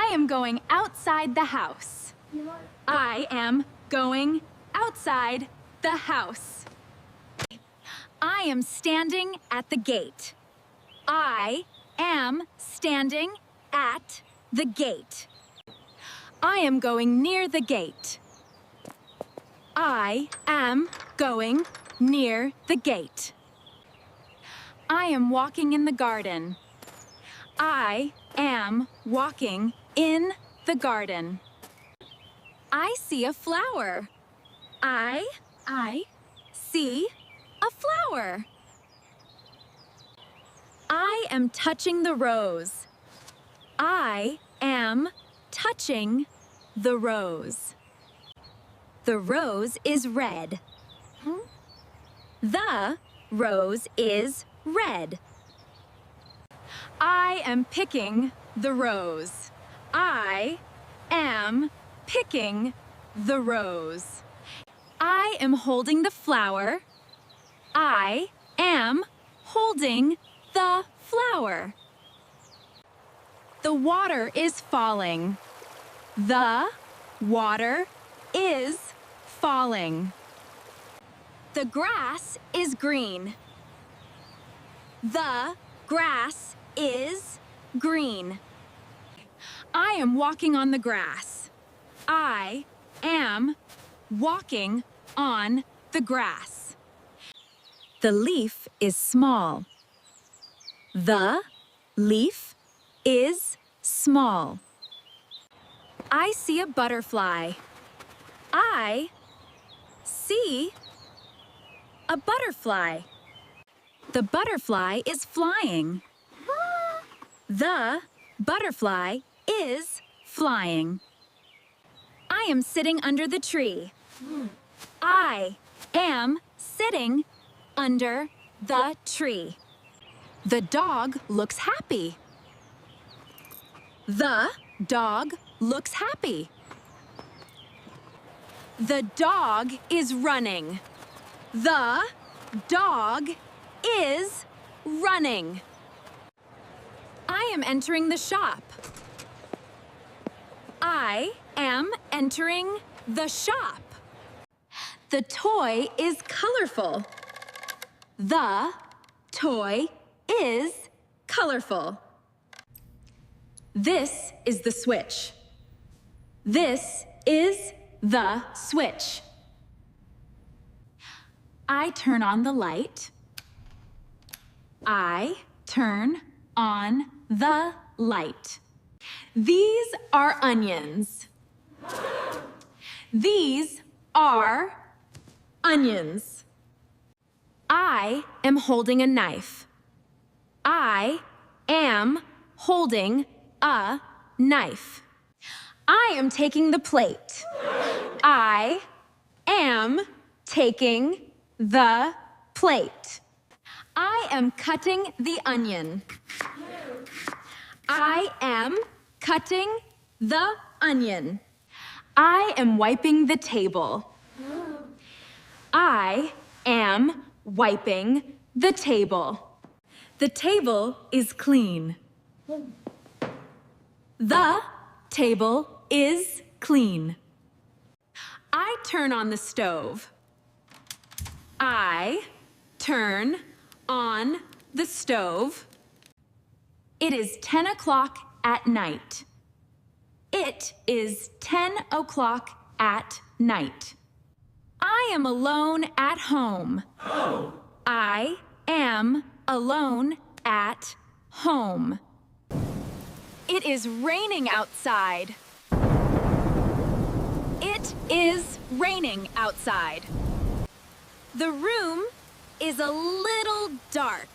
I am going outside the house. I am going outside the house. I am standing at the gate. I am standing at the gate. I am going near the gate. I am going near the gate. I am walking in the garden. I am walking in the garden. I see a flower. I see a flower. I am touching the rose. I am touching the rose. The rose is red. The rose is red. I am picking the rose. I am picking the rose. I am holding the flower. I am holding the flower. The water is falling. The water is falling. The grass is green. The grass is green. I am walking on the grass. I am walking on the grass. The leaf is small. The leaf is small. I see a butterfly. I see a butterfly. The butterfly is flying. The butterfly is flying. I am sitting under the tree. I am sitting under the tree. The dog looks happy. The dog looks happy. The dog is running. The dog is running. I am entering the shop. I am entering the shop. The toy is colorful. The toy is colorful. This is the switch. This is the switch. I turn on the light. I turn on the light. These are onions. These are onions. I am holding a knife. I am holding a knife. I am taking the plate. I am taking the plate. I am cutting the onion. I am cutting the onion. I am wiping the table. I am wiping the table. The table is clean. The table is clean. I turn on the stove. I turn on the stove. It is 10 o'clock at night. It is 10 o'clock at night. I am alone at home. I am alone at home. It is raining outside. It is raining outside. The room is a little dark.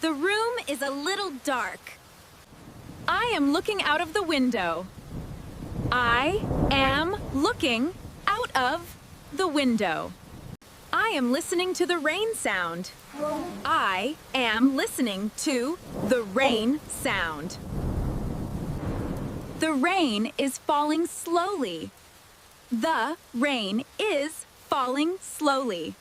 The room is a little dark. I am looking out of the window. I am looking out of the window. I am listening to the rain sound. I am listening to the rain sound. The rain is falling slowly. The rain is falling slowly.